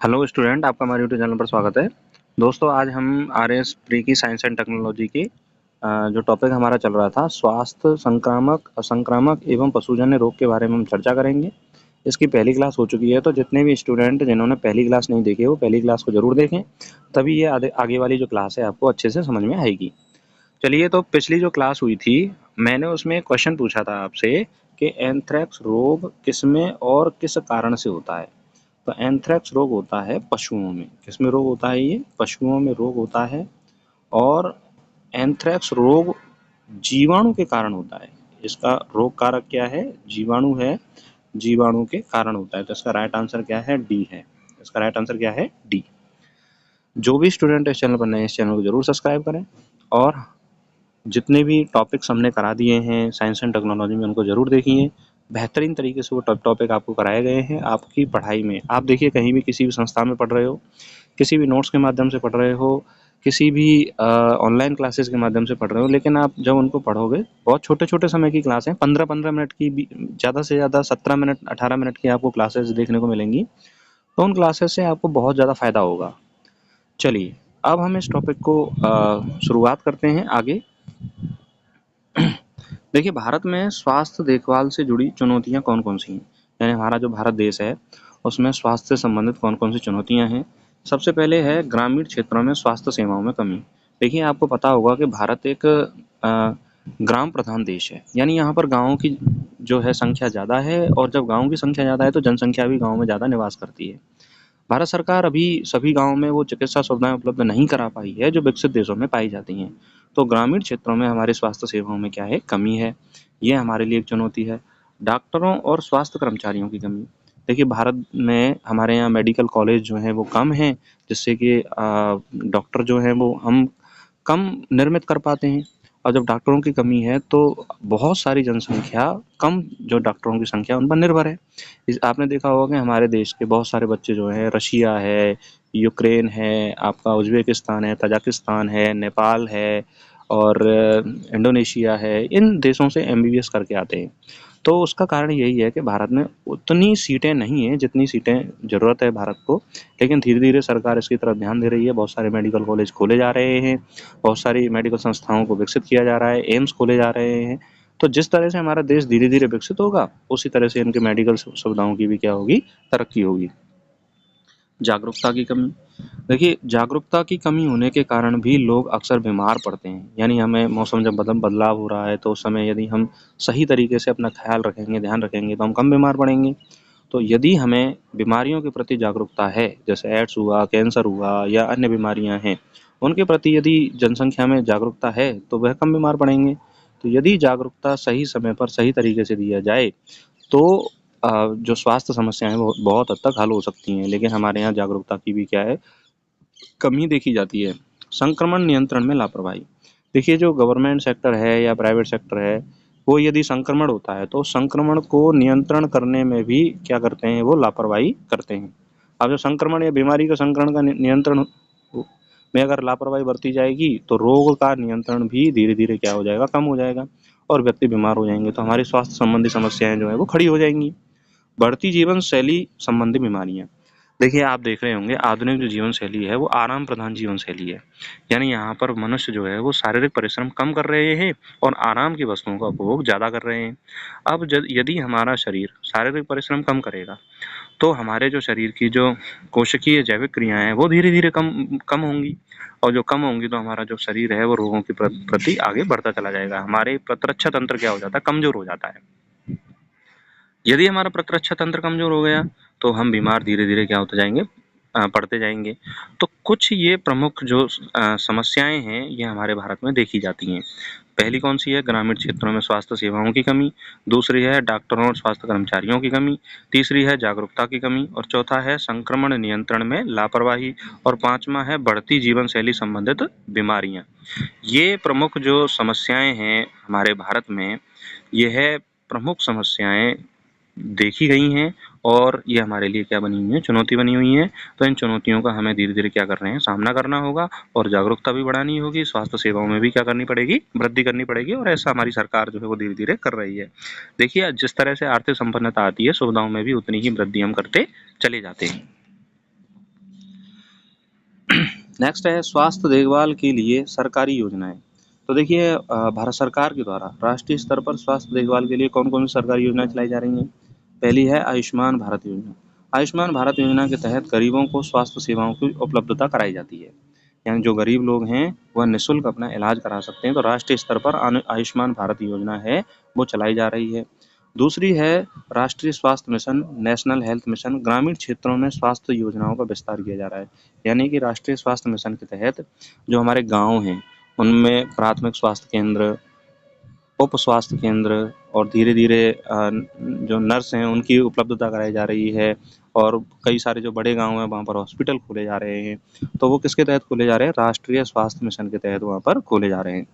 Hello student, आपका हमारे YouTube channel पर स्वागत है। दोस्तों, आज हम आरएस प्री की साइंस एंड टेक्नोलॉजी की जो टॉपिक हमारा चल रहा था, स्वास्थ्य, संक्रामक, असंक्रामक एवं पशुजन्य रोग के बारे में हम चर्चा करेंगे। इसकी पहली क्लास हो चुकी है, तो जितने भी स्टूडेंट जिन्होंने पहली क्लास नहीं देखी है, वो पहली क्लास को जरूर देखें, तभी ये आगे वाली जो क्लास है आपको अच्छे से समझ में आएगी। चलिए, तो पिछली जो क्लास हुई थी, मैंने उसमें एक क्वेश्चन पूछा था आपसे कि एंथ्रेक्स रोग किसमें और किस कारण से होता है। तो एंथ्रेक्स रोग होता है पशुओं में। किसमें रोग होता है? ये पशुओं में रोग होता है। और एंथ्रेक्स रोग जीवाणु के कारण होता है। इसका रोग कारक क्या है? जीवाणु है। जीवाणु के कारण होता है। तो इसका राइट आंसर क्या है? डी है। इसका राइट आंसर क्या है? डी। जो भी स्टूडेंट इस चैनल पर नए, इस चैनल को जरूर सब्सक्राइब करें, और जितने भी टॉपिक्स हमने करा दिए हैं साइंस एंड टेक्नोलॉजी में, उनको जरूर देखिए। बेहतरीन तरीके से वो टॉपिक आपको कराए गए हैं आपकी पढ़ाई में। आप देखिए, कहीं भी किसी भी संस्था में पढ़ रहे हो, किसी भी नोट्स के माध्यम से पढ़ रहे हो, किसी भी ऑनलाइन क्लासेस के माध्यम से पढ़ रहे हो, लेकिन आप जब उनको पढ़ोगे, बहुत छोटे छोटे समय की क्लास है, 15-15 मिनट की भी, ज़्यादा से ज़्यादा 17 मिनट 18 मिनट की आपको क्लासेस देखने को मिलेंगी। तो उन क्लासेस से आपको बहुत ज़्यादा फायदा होगा। चलिए, अब हम इस टॉपिक को शुरुआत करते हैं आगे। देखिए, भारत में स्वास्थ्य देखभाल से जुड़ी चुनौतियां कौन कौन सी हैं? यानी हमारा जो भारत देश है, उसमें स्वास्थ्य से संबंधित कौन कौन सी चुनौतियां हैं। सबसे पहले है ग्रामीण क्षेत्रों में स्वास्थ्य सेवाओं में कमी। देखिए, आपको पता होगा कि भारत एक ग्राम प्रधान देश है, यानी यहाँ पर गाँवों की जो है संख्या ज़्यादा है, और जब गाँव की संख्या ज़्यादा है तो जनसंख्या भी गाँव में ज़्यादा निवास करती है। भारत सरकार अभी सभी गाँवों में वो चिकित्सा सुविधाएं उपलब्ध नहीं करा पाई है जो विकसित देशों में पाई जाती हैं। तो ग्रामीण क्षेत्रों में हमारी स्वास्थ्य सेवाओं में क्या है? कमी है। ये हमारे लिए एक चुनौती है। डॉक्टरों और स्वास्थ्य कर्मचारियों की कमी। देखिए, भारत में हमारे यहाँ मेडिकल कॉलेज जो हैं वो कम हैं, जिससे कि डॉक्टर जो हैं वो हम कम निर्मित कर पाते हैं। और जब डॉक्टरों की कमी है तो बहुत सारी जनसंख्या कम, जो डॉक्टरों की संख्या उन पर निर्भर है। आपने देखा होगा कि हमारे देश के बहुत सारे बच्चे जो हैं, रशिया है, यूक्रेन है, आपका उज्बेकिस्तान है, तजाकिस्तान है, नेपाल है, और इंडोनेशिया है, इन देशों से एमबीबीएस करके आते हैं। तो उसका कारण यही है कि भारत में उतनी सीटें नहीं हैं जितनी सीटें ज़रूरत है भारत को। लेकिन धीरे धीरे सरकार इसकी तरफ ध्यान दे रही है। बहुत सारे मेडिकल कॉलेज खोले जा रहे हैं, बहुत सारी मेडिकल संस्थाओं को विकसित किया जा रहा है, एम्स खोले जा रहे हैं। तो जिस तरह से हमारा देश धीरे धीरे विकसित होगा, उसी तरह से इनके मेडिकल सुविधाओं की भी क्या होगी? तरक्की होगी। जागरूकता की कमी। देखिए, जागरूकता की कमी होने के कारण भी लोग अक्सर बीमार पड़ते हैं। यानी हमें मौसम जब बदलाव हो रहा है, तो उस समय यदि हम सही तरीके से अपना ख्याल रखेंगे, ध्यान रखेंगे, तो हम कम बीमार पड़ेंगे। तो यदि हमें बीमारियों के प्रति जागरूकता है, जैसे एड्स हुआ, कैंसर हुआ, या अन्य बीमारियां हैं, उनके प्रति यदि जनसंख्या में जागरूकता है तो वह कम बीमार पड़ेंगे। तो यदि जागरूकता सही समय पर सही तरीके से दिया जाए, तो जो स्वास्थ्य समस्याएं हैं वो बहुत हद तक हल हो सकती हैं। लेकिन हमारे यहाँ जागरूकता की भी क्या है? कमी देखी जाती है। संक्रमण नियंत्रण में लापरवाही। देखिए, जो गवर्नमेंट सेक्टर है या प्राइवेट सेक्टर है, वो यदि संक्रमण होता है तो संक्रमण को नियंत्रण करने में भी क्या करते हैं? वो लापरवाही करते हैं। अब जो संक्रमण या बीमारी का संक्रमण का नियंत्रण में अगर लापरवाही बरती जाएगी, तो रोग का नियंत्रण भी धीरे धीरे क्या हो जाएगा? कम हो जाएगा, और व्यक्ति बीमार हो जाएंगे। तो हमारी स्वास्थ्य संबंधी समस्याएं जो है वो खड़ी हो जाएंगी। बढ़ती जीवन शैली संबंधी बीमारियां। देखिए, आप देख रहे होंगे, आधुनिक जो जीवन शैली है वो आराम प्रधान जीवन शैली है। यानी यहाँ पर मनुष्य जो है वो शारीरिक परिश्रम कम कर रहे हैं और आराम की वस्तुओं का उपभोग ज़्यादा कर रहे हैं। अब यदि हमारा शरीर शारीरिक परिश्रम कम करेगा, तो हमारे जो शरीर की जो कोशिकीय जैविक क्रियाएं हैं वो धीरे धीरे कम कम होंगी, और जो कम होंगी तो हमारा जो शरीर है वो रोगों के प्रति आगे बढ़ता चला जाएगा। हमारे प्रतिरक्षा तंत्र क्या हो जाता है? कमजोर हो जाता है। यदि हमारा प्रतिरक्षा तंत्र कमजोर हो गया, तो हम बीमार धीरे धीरे क्या होते जाएंगे? पड़ते जाएंगे। तो कुछ ये प्रमुख जो समस्याएं हैं, ये हमारे भारत में देखी जाती हैं। पहली कौन सी है? ग्रामीण क्षेत्रों में स्वास्थ्य सेवाओं की कमी। दूसरी है डॉक्टरों और स्वास्थ्य कर्मचारियों की कमी। तीसरी है जागरूकता की कमी। और चौथा है संक्रमण नियंत्रण में लापरवाही। और पांचवा है बढ़ती जीवन शैली संबंधित बीमारियां। ये प्रमुख जो समस्याएं हैं हमारे भारत में, यह प्रमुख समस्याएं देखी गई हैं, और ये हमारे लिए क्या बनी हुई है? चुनौती बनी हुई है। तो इन चुनौतियों का हमें धीरे धीरे क्या कर रहे हैं? सामना करना होगा, और जागरूकता भी बढ़ानी होगी। स्वास्थ्य सेवाओं में भी क्या करनी पड़ेगी? वृद्धि करनी पड़ेगी, और ऐसा हमारी सरकार जो है वो धीरे धीरे कर रही है। देखिए, जिस तरह से आर्थिक संपन्नता आती है, सुविधाओं में भी उतनी ही वृद्धि हम करते चले जाते हैं। नेक्स्ट है स्वास्थ्य देखभाल के लिए सरकारी योजनाएं। तो देखिए भारत सरकार के द्वारा राष्ट्रीय स्तर पर स्वास्थ्य देखभाल के लिए कौन-कौन सी सरकारी योजनाएं चलाई जा रही हैं। पहली है आयुष्मान भारत योजना। आयुष्मान भारत योजना के तहत गरीबों को स्वास्थ्य सेवाओं की उपलब्धता कराई जाती है। यानी जो गरीब लोग हैं वह निःशुल्क अपना इलाज करा सकते हैं। तो राष्ट्रीय स्तर पर आयुष्मान भारत योजना है वो चलाई जा रही है। दूसरी है राष्ट्रीय स्वास्थ्य मिशन, नेशनल हेल्थ मिशन। ग्रामीण क्षेत्रों में स्वास्थ्य योजनाओं का विस्तार किया जा रहा है। यानी कि राष्ट्रीय स्वास्थ्य मिशन के तहत जो हमारे गाँव हैं उनमें प्राथमिक स्वास्थ्य केंद्र, उप स्वास्थ्य केंद्र और धीरे-धीरे जो नर्स हैं उनकी उपलब्धता कराई जा रही है और कई सारे जो बड़े गाँव हैं वहाँ पर हॉस्पिटल खोले जा रहे हैं। तो वो किसके तहत खोले जा रहे हैं? राष्ट्रीय स्वास्थ्य मिशन के तहत वहाँ पर खोले जा रहे हैं।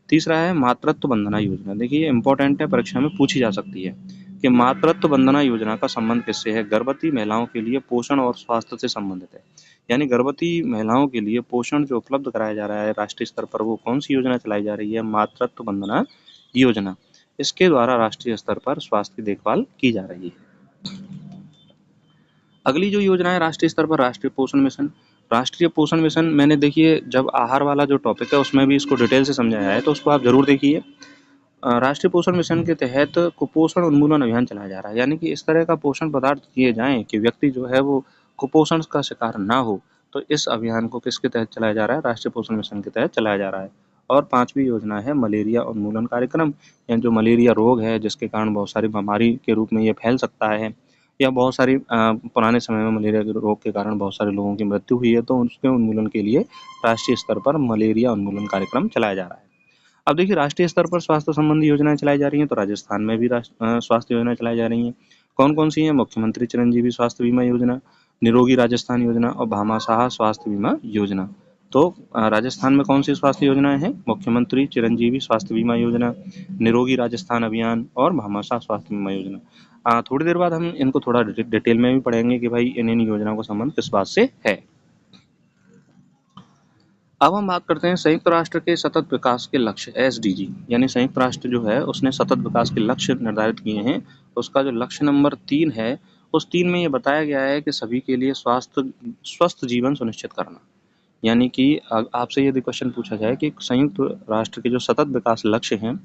तीसरा है मातृत्व वंदना योजना। देखिए ये इम्पोर्टेंट है, परीक्षा में पूछी जा सकती है कि मातृत्व वंदना योजना का संबंध किससे है? गर्भवती महिलाओं के लिए पोषण और स्वास्थ्य से संबंधित है। यानी गर्भवती महिलाओं के लिए पोषण जो उपलब्ध कराया जा रहा है राष्ट्रीय स्तर पर, वो कौन सी योजना चलाई जा रही है? मातृत्व वंदना योजना। इसके द्वारा राष्ट्रीय स्तर पर स्वास्थ्य की देखभाल की जा रही है। अगली जो योजना है राष्ट्रीय स्तर पर, राष्ट्रीय पोषण मिशन। राष्ट्रीय पोषण मिशन मैंने देखिए जब आहार वाला जो टॉपिक है उसमें भी इसको डिटेल से समझाया है, तो उसको आप जरूर देखिए। राष्ट्रीय पोषण मिशन के तहत कुपोषण उन्मूलन अभियान चलाया जा रहा है। यानी कि इस तरह का पोषण पदार्थ दिए जाएं कि व्यक्ति जो है वो कुपोषण का शिकार ना हो। तो इस अभियान को किसके तहत चलाया जा रहा है? राष्ट्रीय पोषण मिशन के तहत चलाया जा रहा है। और पांचवी योजना है मलेरिया उन्मूलन कार्यक्रम। यानी जो मलेरिया रोग है जिसके कारण बहुत सारी बीमारी के रूप में ये फैल सकता है, या बहुत सारी पुराने समय में मलेरिया के रोग के कारण बहुत सारे लोगों की मृत्यु हुई है, तो उसके उन्मूलन के लिए राष्ट्रीय स्तर पर मलेरिया उन्मूलन कार्यक्रम चलाया जा रहा है। अब देखिए राष्ट्रीय स्तर पर स्वास्थ्य संबंधी योजनाएं चलाई जा रही हैं, तो राजस्थान में भी स्वास्थ्य योजनाएं चलाई जा रही हैं। कौन कौन सी हैं? मुख्यमंत्री चिरंजीवी स्वास्थ्य बीमा योजना, निरोगी राजस्थान योजना और भामाशाह स्वास्थ्य बीमा योजना। तो राजस्थान में कौन सी स्वास्थ्य योजनाएं हैं? मुख्यमंत्री चिरंजीवी स्वास्थ्य बीमा योजना, निरोगी राजस्थान अभियान और भामाशाह स्वास्थ्य बीमा योजना। थोड़ी देर बाद हम इनको थोड़ा डिटेल में भी पढ़ेंगे कि भाई इन योजनाओं का संबंध किस बात से है। अब हम बात करते हैं संयुक्त राष्ट्र के सतत विकास के लक्ष्य एसडीजी। यानी संयुक्त राष्ट्र जो है उसने सतत विकास के लक्ष्य निर्धारित किए हैं। उसका जो लक्ष्य नंबर 3 है, उस 3 में ये बताया गया है कि सभी के लिए स्वस्थ जीवन सुनिश्चित करना। यानी कि आपसे यदि क्वेश्चन पूछा जाए कि संयुक्त राष्ट्र के जो सतत विकास लक्ष्य हैं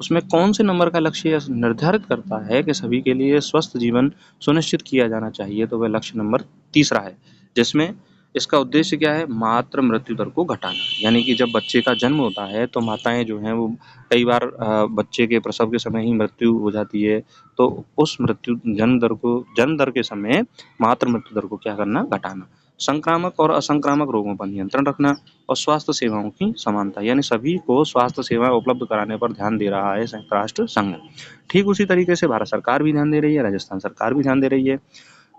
उसमें कौन से नंबर का लक्ष्य निर्धारित करता है कि सभी के लिए स्वस्थ जीवन सुनिश्चित किया जाना चाहिए, तो वह लक्ष्य नंबर 3 है, जिसमें इसका उद्देश्य क्या है? मातृ मृत्यु दर को घटाना। यानी कि जब बच्चे का जन्म होता है तो माताएं जो हैं वो कई बार बच्चे के प्रसव के समय ही मृत्यु हो जाती है। तो उस जन्म दर के समय मातृ मृत्यु दर को क्या करना? घटाना। संक्रामक और असंक्रामक रोगों पर नियंत्रण रखना और स्वास्थ्य सेवाओं की समानता। यानी सभी को स्वास्थ्य सेवाएं उपलब्ध कराने पर ध्यान दे रहा है संयुक्त राष्ट्र संघ। ठीक उसी तरीके से भारत सरकार भी ध्यान दे रही है, राजस्थान सरकार भी ध्यान दे रही है।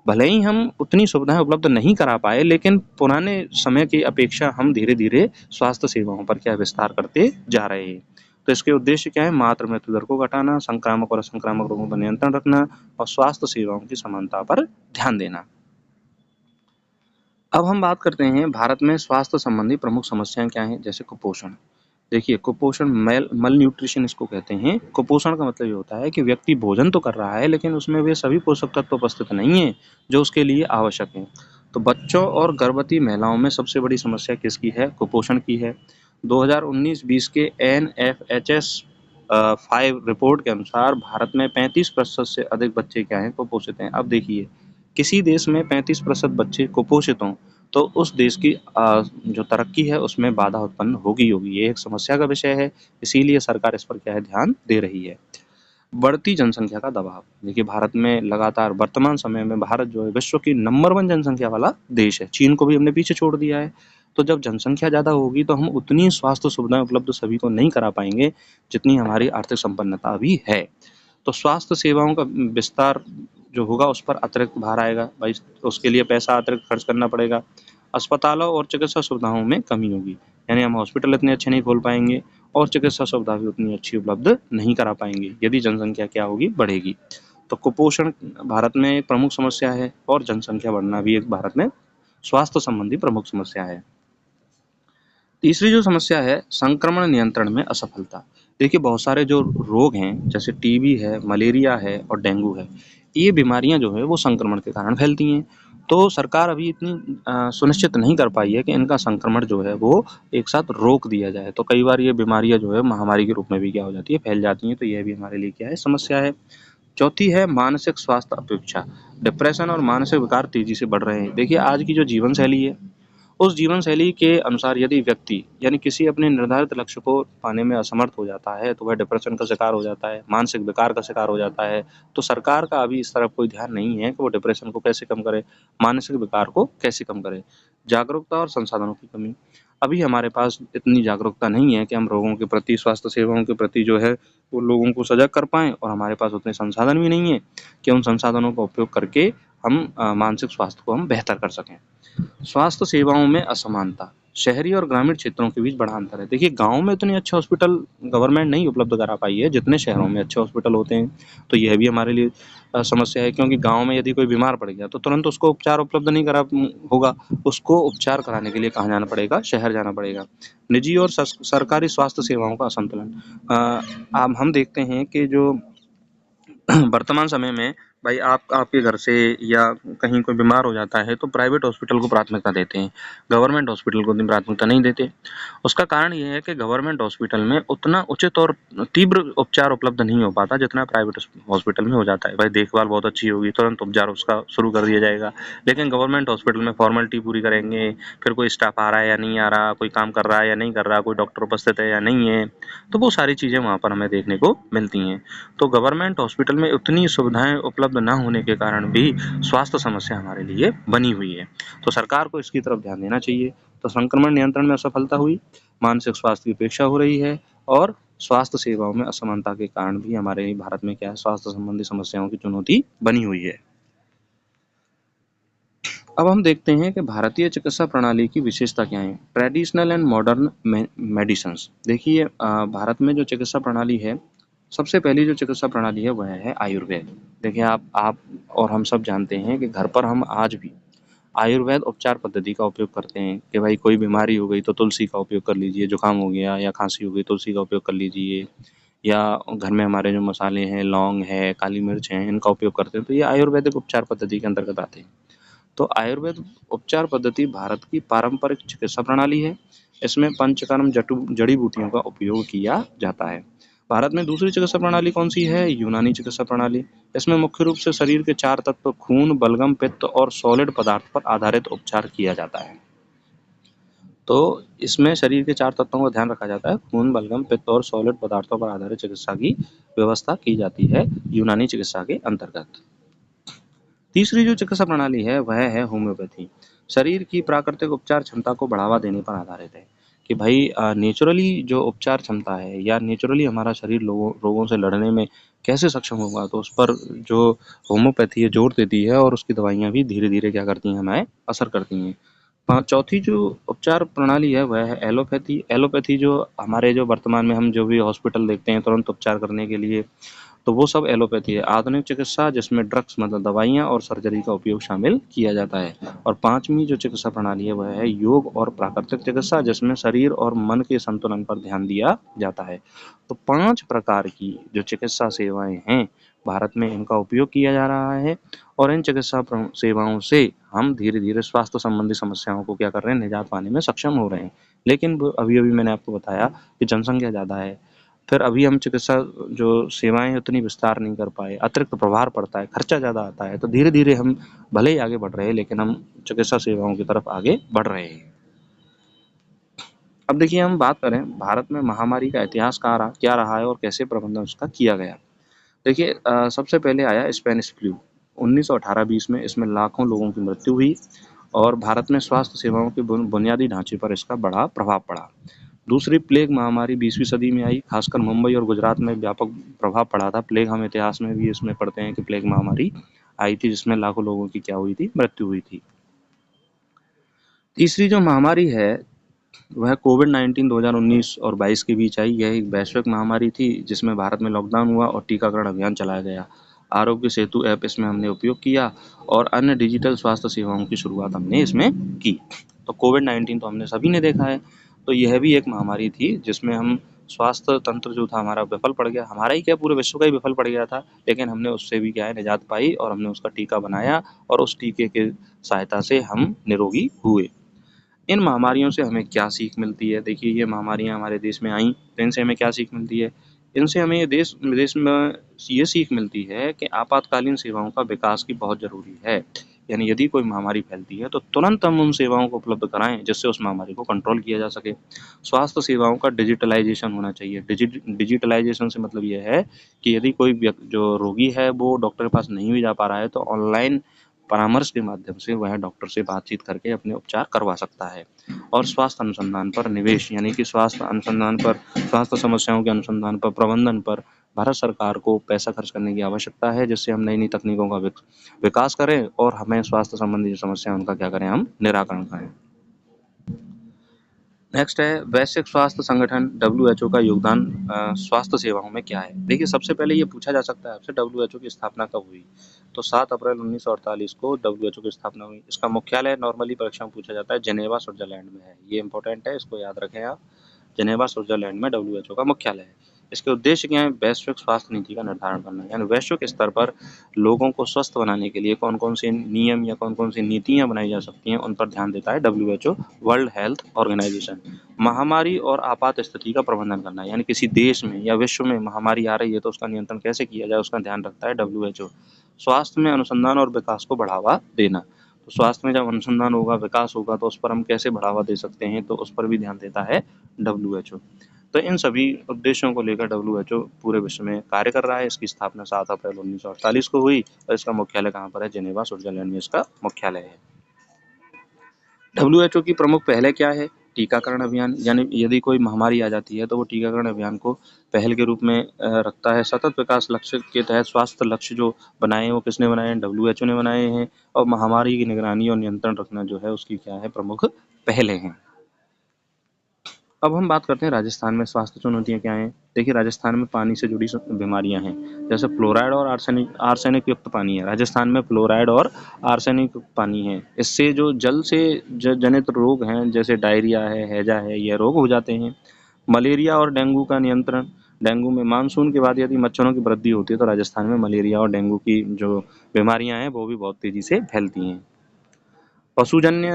भले ही हम उतनी सुविधाएं उपलब्ध नहीं करा पाए, लेकिन पुराने समय की अपेक्षा हम धीरे-धीरे स्वास्थ्य सेवाओं पर क्या विस्तार करते जा रहे हैं। तो इसके उद्देश्य क्या है? मातृ मृत्यु दर को घटाना, संक्रामक और असंक्रामक रोगों पर नियंत्रण रखना और स्वास्थ्य सेवाओं की समानता पर ध्यान देना। अब हम बात करते हैं भारत में स्वास्थ्य संबंधी प्रमुख समस्याएं क्या हैं, जैसे कुपोषण। देखिए कुपोषण मल न्यूट्रिशन इसको कहते हैं। कुपोषण का मतलब ये होता है कि व्यक्ति भोजन तो कर रहा है लेकिन उसमें वे सभी पोषक तत्व उपस्थित नहीं है जो उसके लिए आवश्यक है। तो बच्चों और गर्भवती महिलाओं में सबसे बड़ी समस्या किसकी है? कुपोषण की है। 2019-20 के NFHS 5 रिपोर्ट के अनुसार भारत में 35% से अधिक बच्चे क्या हैं? कुपोषित हैं। अब देखिए किसी देश में 35% बच्चे कुपोषित हों तो उस देश की जो तरक्की है उसमें बाधा उत्पन्न होगी होगी। ये एक समस्या का विषय है, इसीलिए सरकार इस पर क्या है? ध्यान दे रही है। बढ़ती जनसंख्या का दबाव। देखिए भारत में लगातार वर्तमान समय में भारत जो है विश्व की नंबर 1 जनसंख्या वाला देश है। चीन को भी हमने पीछे छोड़ दिया है। तो जब जनसंख्या ज़्यादा होगी तो हम उतनी स्वास्थ्य सुविधाएं उपलब्ध सभी को नहीं करा पाएंगे जितनी हमारी आर्थिक संपन्नता अभी है। तो स्वास्थ्य सेवाओं का विस्तार जो होगा उस पर अतिरिक्त भार आएगा भाई, उसके लिए पैसा अतिरिक्त खर्च करना पड़ेगा। अस्पतालों और चिकित्सा सुविधाओं में कमी होगी, यानी हम हॉस्पिटल इतने अच्छे नहीं खोल पाएंगे और चिकित्सा सुविधा भी उतनी अच्छी उपलब्ध नहीं करा पाएंगे यदि जनसंख्या क्या होगी? बढ़ेगी। तो कुपोषण भारत में एक प्रमुख समस्या है और जनसंख्या बढ़ना भी एक भारत में स्वास्थ्य संबंधी प्रमुख समस्या है। तीसरी जो समस्या है संक्रमण नियंत्रण में असफलता। देखिए बहुत सारे जो रोग हैं जैसे टीबी है, मलेरिया है और डेंगू है, ये बीमारियां जो है वो संक्रमण के कारण फैलती हैं तो सरकार अभी इतनी सुनिश्चित नहीं कर पाई है कि इनका संक्रमण जो है वो एक साथ रोक दिया जाए। तो कई बार ये बीमारियाँ जो है महामारी के रूप में भी क्या हो जाती है, फैल जाती हैं, तो यह भी हमारे लिए क्या है, समस्या है। चौथी है मानसिक स्वास्थ्य अपेक्षा। डिप्रेशन और मानसिक विकार तेजी से बढ़ रहे हैं। देखिए आज की जो जीवन शैली है, उस जीवन शैली के अनुसार यदि व्यक्ति यानी किसी अपने निर्धारित लक्ष्य को पाने में असमर्थ हो जाता है, तो वह डिप्रेशन का शिकार हो जाता है, मानसिक विकार का शिकार हो जाता है। तो सरकार का अभी इस तरफ कोई ध्यान नहीं है कि वो डिप्रेशन को कैसे कम करे, मानसिक विकार को कैसे कम करे। जागरूकता और संसाधनों की कमी। अभी हमारे पास इतनी जागरूकता नहीं है कि हम रोगों के प्रति, स्वास्थ्य सेवाओं के प्रति जो है वो लोगों को सजग कर पाएँ, और हमारे पास उतने संसाधन भी नहीं है कि उन संसाधनों का उपयोग करके हम मानसिक स्वास्थ्य को हम बेहतर कर सकें। स्वास्थ्य सेवाओं में असमानता। शहरी और ग्रामीण क्षेत्रों के बीच बड़ा अंतर है। देखिए गाँव में इतने अच्छे हॉस्पिटल गवर्नमेंट नहीं उपलब्ध करा पाई है जितने शहरों में अच्छे हॉस्पिटल होते हैं। तो यह भी हमारे लिए समस्या है, क्योंकि गाँव में यदि कोई बीमार पड़ गया तो तुरंत उसको उपचार उपलब्ध नहीं होगा। उसको उपचार कराने के लिए कहाँ जाना पड़ेगा? शहर जाना पड़ेगा। निजी और सरकारी स्वास्थ्य सेवाओं का असंतुलन। अब हम देखते हैं कि जो वर्तमान समय में भाई आप आपके घर से या कहीं कोई बीमार हो जाता है तो प्राइवेट हॉस्पिटल को प्राथमिकता देते हैं, गवर्नमेंट हॉस्पिटल को उतनी प्राथमिकता नहीं देते। उसका कारण ये है कि गवर्नमेंट हॉस्पिटल में उतना उचित और तीव्र उपचार उपलब्ध नहीं हो पाता जितना प्राइवेट हॉस्पिटल में हो जाता है। भाई देखभाल बहुत अच्छी होगी, तुरंत उपचार उसका शुरू कर दिया जाएगा, लेकिन गवर्नमेंट हॉस्पिटल में फॉर्मेलिटी पूरी करेंगे, फिर कोई स्टाफ आ रहा है या नहीं आ रहा, कोई काम कर रहा है या नहीं कर रहा, कोई डॉक्टर उपस्थित है या नहीं है, तो वो सारी चीज़ें वहाँ पर हमें देखने को मिलती हैं। तो गवर्नमेंट हॉस्पिटल में उतनी सुविधाएं उपलब्ध न होने के कारण भी स्वास्थ्य समस्या हमारे लिए बनी हुई है। तो सरकार को इसकी तरफ ध्यान देना चाहिए। तो संक्रमण नियंत्रण में असफलता हुई, मानसिक स्वास्थ्य की उपेक्षा हो रही है, और स्वास्थ्य सेवाओं में असमानता के कारण भी हमारे भारत में क्या है, स्वास्थ्य संबंधी समस्याओं की चुनौती बनी हुई है। अब हम देखते हैं कि भारतीय चिकित्सा प्रणाली की विशेषता क्या है। Traditional and modern medicines. देखिए भारत में जो चिकित्सा प्रणाली है, सबसे पहली जो चिकित्सा प्रणाली है वह है आयुर्वेद। देखिए आप और हम सब जानते हैं कि घर पर हम आज भी आयुर्वेद उपचार पद्धति का उपयोग करते हैं कि भाई कोई बीमारी हो गई तो तुलसी का उपयोग कर लीजिए, जुकाम हो गया या खांसी हो गई तुलसी का उपयोग कर लीजिए, या घर में हमारे जो मसाले हैं, लौंग है, काली मिर्च है, इनका उपयोग करते हैं। तो ये आयुर्वेदिक उपचार पद्धति के अंतर्गत आते हैं। तो आयुर्वेद उपचार पद्धति भारत की पारंपरिक चिकित्सा प्रणाली है। इसमें पंचकर्म जड़ी बूटियों का उपयोग किया जाता है। भारत में दूसरी चिकित्सा प्रणाली कौन सी है? यूनानी चिकित्सा प्रणाली। इसमें मुख्य रूप से शरीर के 4 तत्व खून, बलगम, पित्त और सॉलिड पदार्थ पर आधारित उपचार किया जाता है। तो इसमें शरीर के 4 तत्वों का ध्यान रखा जाता है। खून, बलगम, पित्त और सॉलिड पदार्थों पर आधारित चिकित्सा की व्यवस्था की जाती है यूनानी चिकित्सा के अंतर्गत। तीसरी जो चिकित्सा प्रणाली है वह है होम्योपैथी। शरीर की प्राकृतिक उपचार क्षमता को बढ़ावा देने पर आधारित है कि भाई नेचुरली जो उपचार क्षमता है या नेचुरली हमारा शरीर रोगों से लड़ने में कैसे सक्षम होगा, तो उस पर जो होम्योपैथी है जोर देती है, और उसकी दवाइयाँ भी धीरे धीरे क्या करती हैं, हमें असर करती हैं। चौथी जो उपचार प्रणाली है वह है एलोपैथी। एलोपैथी जो हमारे जो वर्तमान में हम जो भी हॉस्पिटल देखते हैं तुरंत उपचार करने के लिए, तो वो सब एलोपैथी है। आधुनिक चिकित्सा जिसमें ड्रग्स मतलब दवाइयाँ और सर्जरी का उपयोग शामिल किया जाता है। और पांचवी जो चिकित्सा प्रणाली है वह है योग और प्राकृतिक चिकित्सा, जिसमें शरीर और मन के संतुलन पर ध्यान दिया जाता है। तो 5 प्रकार की जो चिकित्सा सेवाएं हैं भारत में, इनका उपयोग किया जा रहा है, और इन चिकित्सा सेवाओं से हम धीरे धीरे स्वास्थ्य संबंधी समस्याओं को क्या कर रहे हैं, निजात पाने में सक्षम हो रहे हैं। लेकिन अभी अभी मैंने आपको बताया कि जनसंख्या ज़्यादा है, फिर अभी हम चिकित्सा जो सेवाएं उतनी विस्तार नहीं कर पाए, अतिरिक्त प्रभार पड़ता है, खर्चा ज़्यादा आता है, तो धीरे धीरे हम भले ही आगे बढ़ रहे हैं लेकिन हम चिकित्सा सेवाओं की तरफ आगे बढ़ रहे हैं। अब देखिए हम बात करें भारत में महामारी का इतिहास क्या रहा है और कैसे प्रबंधन उसका किया गया। देखिए सबसे पहले आया स्पेनिश फ्लू 1918-20 में। इसमें लाखों लोगों की मृत्यु हुई और भारत में स्वास्थ्य सेवाओं के बुनियादी ढांचे पर इसका बड़ा प्रभाव पड़ा। दूसरी प्लेग महामारी 20वीं सदी में आई, खासकर मुंबई और गुजरात में व्यापक प्रभाव पड़ा था। प्लेग हम इतिहास में भी इसमें पढ़ते हैं कि प्लेग महामारी आई थी जिसमें लाखों लोगों की क्या हुई थी, मृत्यु हुई थी। तीसरी जो महामारी है वह कोविड-19 2019 और 22 के बीच आई। यह एक वैश्विक महामारी थी जिसमें भारत में लॉकडाउन हुआ और टीकाकरण अभियान चलाया गया। आरोग्य सेतु ऐप इसमें हमने उपयोग किया और अन्य डिजिटल स्वास्थ्य सेवाओं की शुरुआत हमने इसमें की। तो कोविड-19 तो हमने सभी ने देखा है, तो यह भी एक महामारी थी जिसमें हम स्वास्थ्य तंत्र जो था हमारा विफल पड़ गया, हमारा ही क्या पूरे विश्व का ही विफल पड़ गया था, लेकिन हमने उससे भी क्या है निजात पाई और हमने उसका टीका बनाया और उस टीके के सहायता से हम निरोगी हुए। इन महामारियों से हमें क्या सीख मिलती है? देखिए, ये महामारियाँ हमारे देश में आईं, तो इनसे हमें क्या सीख मिलती है? इनसे हमें ये देश विदेश में ये सीख मिलती है कि आपातकालीन सेवाओं का विकास की बहुत ज़रूरी है। यानी यदि कोई महामारी फैलती है, तो तुरंत हम उन सेवाओं को उपलब्ध कराएँ, जिससे उस महामारी को कंट्रोल किया जा सके। स्वास्थ्य सेवाओं का डिजिटलाइज़ेशन होना चाहिए। डिजिटलाइज़ेशन से मतलब ये है कि यदि कोई जो रोगी है, वो डॉक्टर के पास नहीं भी जा पा रहा है, तो ऑनलाइन परामर्श के माध्यम से वह डॉक्टर से बातचीत करके अपने उपचार करवा सकता है। और स्वास्थ्य अनुसंधान पर निवेश, यानी कि स्वास्थ्य अनुसंधान पर, स्वास्थ्य समस्याओं के अनुसंधान पर, प्रबंधन पर भारत सरकार को पैसा खर्च करने की आवश्यकता है, जिससे हम नई-नई तकनीकों का विकास करें और हमें स्वास्थ्य संबंधी जो समस्या है उनका क्या करें, हम निराकरण करें। नेक्स्ट है वैश्विक स्वास्थ्य संगठन WHO का योगदान स्वास्थ्य सेवाओं में क्या है? देखिए, सबसे पहले ये पूछा जा सकता है आपसे WHO की स्थापना कब हुई? तो 7 अप्रैल 1948 को WHO की स्थापना हुई। इसका मुख्यालय नॉर्मली परीक्षा में पूछा जाता है जेनेवा स्विट्जरलैंड में है। ये इंपॉर्टेंट है, इसको याद रखें आप। जेनेवा स्विट्जरलैंड में WHO का मुख्यालय है। इसके उद्देश्य क्या है? वैश्विक स्वास्थ्य नीति का निर्धारण करना, यानी वैश्विक स्तर पर लोगों को स्वस्थ बनाने के लिए कौन-कौन से नियम या कौन-कौन सी नीतियाँ बनाई जा सकती हैं, उन पर ध्यान देता है WHO, वर्ल्ड हेल्थ ऑर्गेनाइजेशन। महामारी और आपात स्थिति का प्रबंधन करना, यानी किसी देश में या विश्व में महामारी आ रही है तो उसका नियंत्रण कैसे किया जाए, उसका ध्यान रखता है WHO। स्वास्थ्य में अनुसंधान और विकास को बढ़ावा देना, तो स्वास्थ्य में जब अनुसंधान होगा, विकास होगा, तो उस पर हम कैसे बढ़ावा दे सकते हैं, तो उस पर भी ध्यान देता है WHO। तो इन सभी उद्देश्यों को लेकर WHO पूरे विश्व में कार्य कर रहा है। इसकी स्थापना 7 अप्रैल 1948 को हुई और इसका मुख्यालय कहाँ पर है? जेनेवा स्विट्जरलैंड में इसका मुख्यालय है। WHO की प्रमुख पहलें क्या है? टीकाकरण अभियान, यानी यदि कोई महामारी आ जाती है तो वो टीकाकरण अभियान को पहल के रूप में रखता है। सतत विकास लक्ष्य के तहत स्वास्थ्य लक्ष्य जो बनाए हैं वो किसने बनाए हैं? WHO ने बनाए हैं। और महामारी की निगरानी और नियंत्रण रखना जो है उसकी क्या है? प्रमुख पहलें हैं। अब हम बात करते हैं राजस्थान में स्वास्थ्य चुनौतियाँ क्या हैं। देखिए, राजस्थान में पानी से जुड़ी बीमारियाँ हैं, जैसे फ्लोराइड और आर्सेनिक युक्त पानी है। राजस्थान में फ्लोराइड और आर्सेनिक युक्त पानी है। इससे जो जल से जनित रोग हैं, जैसे डायरिया है, हैजा है, यह रोग हो जाते हैं। मलेरिया और डेंगू का नियंत्रण, डेंगू में मानसून के बाद यदि मच्छरों की वृद्धि होती है तो राजस्थान में मलेरिया और डेंगू की जो बीमारियाँ हैं वो भी बहुत तेज़ी से फैलती हैं। पशुजन्य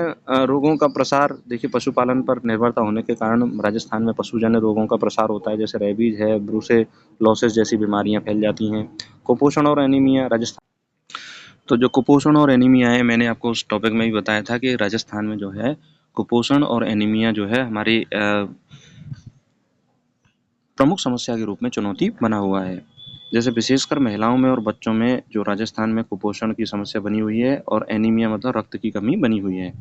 रोगों का प्रसार, देखिए पशुपालन पर निर्भरता होने के कारण राजस्थान में पशुजन्य रोगों का प्रसार होता है, जैसे रेबीज है, ब्रूसेलोसिस जैसी बीमारियां फैल जाती हैं। कुपोषण और एनीमिया, राजस्थान, तो जो कुपोषण और एनीमिया है, मैंने आपको उस टॉपिक में भी बताया था कि राजस्थान में जो है कुपोषण और एनीमिया जो है हमारी प्रमुख समस्या के रूप में चुनौती बना हुआ है। जैसे विशेषकर महिलाओं में और बच्चों में जो राजस्थान में कुपोषण की समस्या बनी हुई है और एनीमिया मतलब रक्त की कमी बनी हुई है।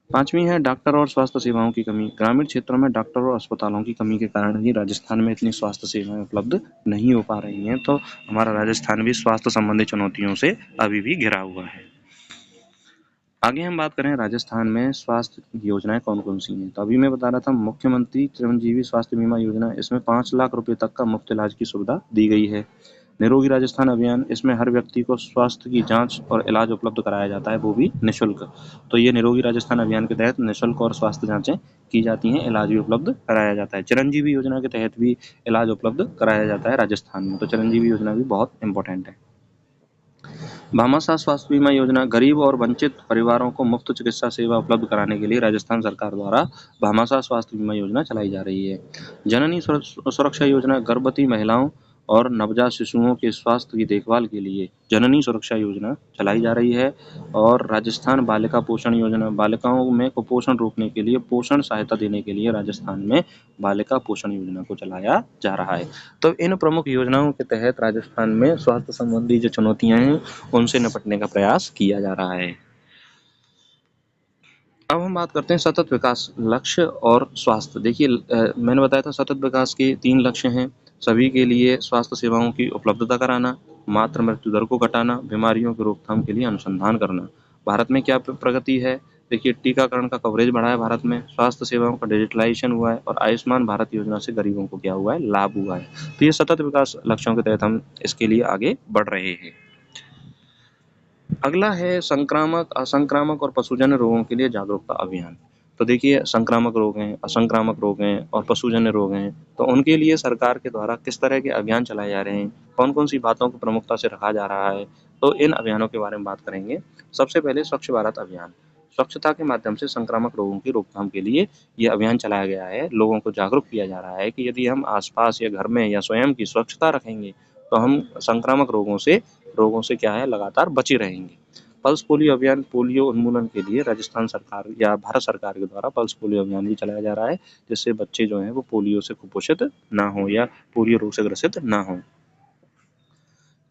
5वीं है डॉक्टर और स्वास्थ्य सेवाओं की कमी। ग्रामीण क्षेत्रों में डॉक्टर और अस्पतालों की कमी के कारण ही राजस्थान में इतनी स्वास्थ्य सेवाएं उपलब्ध नहीं हो पा रही हैं, तो हमारा राजस्थान भी स्वास्थ्य संबंधी चुनौतियों से अभी भी घिरा हुआ है। आगे हम बात करें राजस्थान में स्वास्थ्य योजनाएं कौन कौन सी हैं, तो अभी मैं बता रहा था मुख्यमंत्री चिरंजीवी स्वास्थ्य बीमा योजना, इसमें 5 लाख रुपए तक का मुफ्त इलाज की सुविधा दी गई है। निरोगी राजस्थान अभियान, इसमें हर व्यक्ति को स्वास्थ्य की जांच और इलाज उपलब्ध कराया जाता है, वो भी निःशुल्क। तो ये निरोगी राजस्थान अभियान के तहत निःशुल्क और स्वास्थ्य जांचें की जाती हैं, इलाज भी उपलब्ध कराया जाता है। चिरंजीवी योजना के तहत भी इलाज उपलब्ध कराया जाता है राजस्थान में, तो चिरंजीवी योजना भी बहुत इंपॉर्टेंट है। भामाशाह स्वास्थ्य बीमा योजना, गरीब और वंचित परिवारों को मुफ्त चिकित्सा सेवा उपलब्ध कराने के लिए राजस्थान सरकार द्वारा भामाशाह स्वास्थ्य बीमा योजना चलाई जा रही है। जननी सुरक्षा योजना, गर्भवती महिलाओं और नवजात शिशुओं के स्वास्थ्य की देखभाल के लिए जननी सुरक्षा योजना चलाई जा रही है। और राजस्थान बालिका पोषण योजना, बालिकाओं में कुपोषण रोकने के लिए, पोषण सहायता देने के लिए राजस्थान में बालिका पोषण योजना को चलाया जा रहा है। तो इन प्रमुख योजनाओं के तहत राजस्थान में स्वास्थ्य संबंधी जो चुनौतियां हैं उनसे निपटने का प्रयास किया जा रहा है। अब हम बात करते हैं सतत विकास लक्ष्य और स्वास्थ्य। देखिए, मैंने बताया था सतत विकास के 3 लक्ष्य हैं। सभी के लिए स्वास्थ्य सेवाओं की उपलब्धता कराना, मातृ मृत्यु दर को घटाना, बीमारियों की रोकथाम के लिए अनुसंधान करना। भारत में क्या प्रगति है? देखिए, टीकाकरण का कवरेज बढ़ा है भारत में, स्वास्थ्य सेवाओं का डिजिटलाइजेशन हुआ है और आयुष्मान भारत योजना से गरीबों को क्या हुआ है? लाभ हुआ है। तो ये सतत विकास लक्ष्यों के तहत हम इसके लिए आगे बढ़ रहे हैं। अगला है संक्रामक, असंक्रामक और पशुजन्य रोगों के लिए जागरूकता अभियान। तो देखिए संक्रामक रोग हैं, असंक्रामक रोग हैं और पशुजन्य रोग हैं, तो उनके लिए सरकार के द्वारा किस तरह के अभियान चलाए जा रहे हैं, कौन-कौन सी बातों को प्रमुखता से रखा जा रहा है, तो इन अभियानों के बारे में बात करेंगे। सबसे पहले स्वच्छ भारत अभियान। स्वच्छता के माध्यम से संक्रामक रोगों की रोकथाम के लिए ये अभियान चलाया गया है। लोगों को जागरूक किया जा रहा है कि यदि हम आस-पास या घर में या स्वयं की स्वच्छता रखेंगे, तो हम संक्रामक रोगों से क्या है लगातार बचे रहेंगे। पल्स पोलियो अभियान पोलियो उन्मूलन के लिए राजस्थान सरकार या भारत सरकार के द्वारा पल्स पोलियो अभियान भी चलाया जा रहा है, जिससे बच्चे जो हैं वो पोलियो से कुपोषित ना हो या पोलियो रोग से ग्रसित ना हो।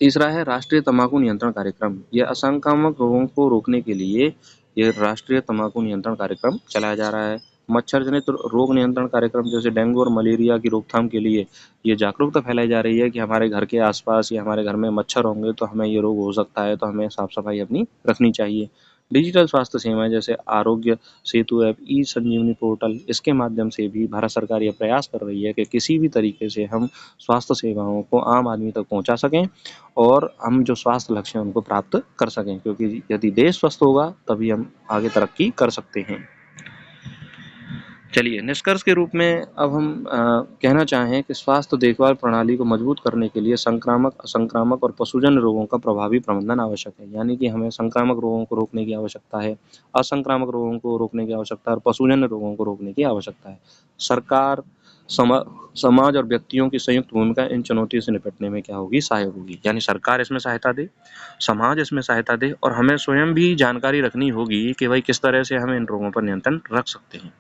तीसरा है राष्ट्रीय तम्बाकू नियंत्रण कार्यक्रम। ये असंक्रामक रोगों को रोकने के लिए ये राष्ट्रीय तम्बाकू नियंत्रण कार्यक्रम चलाया जा रहा है। मच्छर जनित रोग नियंत्रण कार्यक्रम जैसे डेंगू और मलेरिया की रोकथाम के लिए ये जागरूकता फैलाई जा रही है कि हमारे घर के आसपास या हमारे घर में मच्छर होंगे तो हमें ये रोग हो सकता है, तो हमें साफ सफाई अपनी रखनी चाहिए। डिजिटल स्वास्थ्य सेवाएं जैसे आरोग्य सेतु ऐप, ई संजीवनी पोर्टल, इसके माध्यम से भी भारत सरकार ये प्रयास कर रही है कि किसी भी तरीके से हम स्वास्थ्य सेवाओं को आम आदमी तक पहुंचा सकें और हम जो स्वास्थ्य लक्ष्य हैं उनको प्राप्त कर सकें, क्योंकि यदि देश स्वस्थ होगा तभी हम आगे तरक्की कर सकते हैं। चलिए निष्कर्ष के रूप में अब हम कहना चाहें कि स्वास्थ्य देखभाल प्रणाली को मजबूत करने के लिए संक्रामक, असंक्रामक और पशुजन्य रोगों का प्रभावी प्रबंधन आवश्यक है। यानी कि हमें संक्रामक रोगों को रोकने की आवश्यकता है, असंक्रामक रोगों को रोकने की आवश्यकता है और पशुजन्य रोगों को रोकने की आवश्यकता है। सरकार, समाज और व्यक्तियों की संयुक्त भूमिका इन चुनौतियों से निपटने में क्या होगी, सहायक होगी। यानी सरकार इसमें सहायता दे, समाज इसमें सहायता दे और हमें स्वयं भी जानकारी रखनी होगी कि भाई किस तरह से हम इन रोगों पर नियंत्रण रख सकते हैं।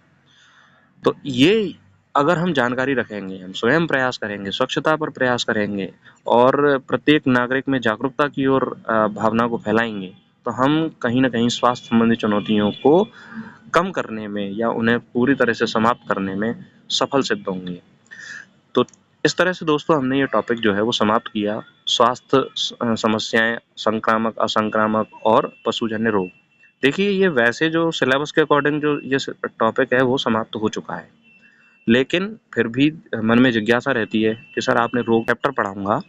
तो ये अगर हम जानकारी रखेंगे, हम स्वयं प्रयास करेंगे, स्वच्छता पर प्रयास करेंगे और प्रत्येक नागरिक में जागरूकता की ओर भावना को फैलाएंगे, तो हम कहीं न कहीं स्वास्थ्य संबंधी चुनौतियों को कम करने में या उन्हें पूरी तरह से समाप्त करने में सफल सिद्ध होंगे। तो इस तरह से दोस्तों हमने ये टॉपिक जो है वो समाप्त किया, स्वास्थ्य समस्याएँ, संक्रामक, असंक्रामक और पशुजन्य रोग। देखिए ये वैसे जो सिलेबस के अकॉर्डिंग जो ये टॉपिक है वो समाप्त हो चुका है, लेकिन फिर भी मन में जिज्ञासा रहती है कि सर आपने रोग चैप्टर पढ़ाऊंगा,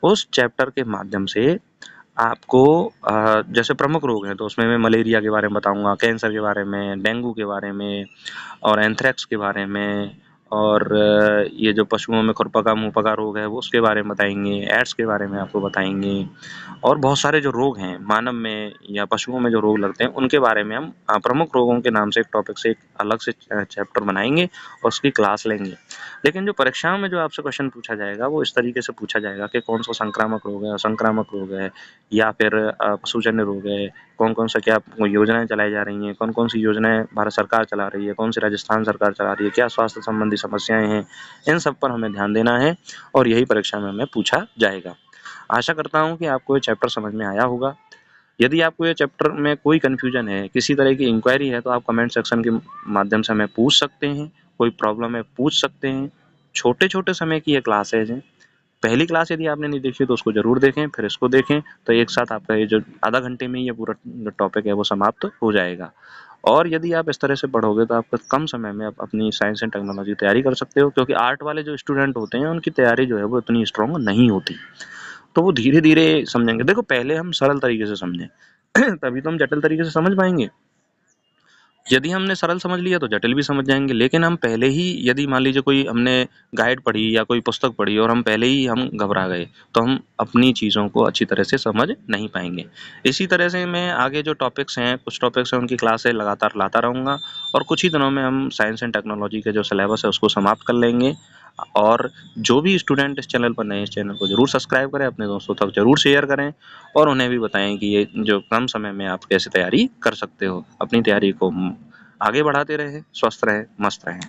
उस चैप्टर के माध्यम से आपको जैसे प्रमुख रोग हैं तो उसमें मैं मलेरिया के बारे में बताऊंगा, कैंसर के बारे में, डेंगू के बारे में और एंथ्रेक्स के बारे में और ये जो पशुओं में खुरपका मुंहपका रोग है वो उसके बारे में बताएंगे, एड्स के बारे में आपको बताएंगे और बहुत सारे जो रोग हैं मानव में या पशुओं में जो रोग लगते हैं उनके बारे में हम प्रमुख रोगों के नाम से एक टॉपिक से एक अलग से चैप्टर बनाएंगे और उसकी क्लास लेंगे। लेकिन जो परीक्षाओं में जो आपसे क्वेश्चन पूछा जाएगा वो इस तरीके से पूछा जाएगा कि कौन सा संक्रामक रोग है, असंक्रामक रोग है या फिर पशुजन्य रोग है, कौन-कौन सा क्या योजनाएं चलाई जा रही हैं, कौन-कौन सी योजनाएं भारत सरकार चला रही है, कौन सी राजस्थान सरकार चला रही है, क्या स्वास्थ्य संबंधी समस्याएं हैं, इन सब पर हमें ध्यान देना है और यही परीक्षा में हमें पूछा जाएगा। आशा करता हूँ कि आपको ये चैप्टर समझ में आया होगा। यदि आपको ये चैप्टर में कोई कन्फ्यूजन है, किसी तरह की इंक्वायरी है तो आप कमेंट सेक्शन के माध्यम से हमें पूछ सकते हैं, कोई प्रॉब्लम है पूछ सकते हैं। छोटे-छोटे समय की ये क्लासेज हैं। पहली क्लास यदि आपने नहीं देखी तो उसको ज़रूर देखें, फिर इसको देखें, तो एक साथ आपका ये जो आधा घंटे में ये पूरा जो टॉपिक है वो समाप्त हो जाएगा। और यदि आप इस तरह से पढ़ोगे तो आपका कम समय में आप अपनी साइंस एंड टेक्नोलॉजी तैयारी कर सकते हो, क्योंकि आर्ट वाले जो स्टूडेंट होते हैं उनकी तैयारी जो है वो इतनी स्ट्रॉन्ग नहीं होती। तो वो धीरे-धीरे समझेंगे। देखो पहले हम सरल तरीके से समझें तभी तो हम जटिल तरीके से समझ पाएँगे। यदि हमने सरल समझ लिया तो जटिल भी समझ जाएँगे, लेकिन हम पहले ही यदि मान लीजिए कोई हमने गाइड पढ़ी या कोई पुस्तक पढ़ी और हम पहले ही हम घबरा गए, तो हम अपनी चीज़ों को अच्छी तरह से समझ नहीं पाएँगे। इसी तरह से मैं आगे जो टॉपिक्स हैं, कुछ टॉपिक्स हैं उनकी क्लासें लगातार लाता रहूँगा और कुछ ही दिनों में हम साइंस एंड टेक्नोलॉजी के जो सिलेबस है उसको समाप्त कर लेंगे। और जो भी स्टूडेंट इस चैनल पर नए हैं, इस चैनल को ज़रूर सब्सक्राइब करें, अपने दोस्तों तक ज़रूर शेयर करें और उन्हें भी बताएँ कि ये जो कम समय में आप कैसे तैयारी कर सकते हो। अपनी तैयारी को आगे बढ़ाते रहें, स्वस्थ रहें, मस्त रहें।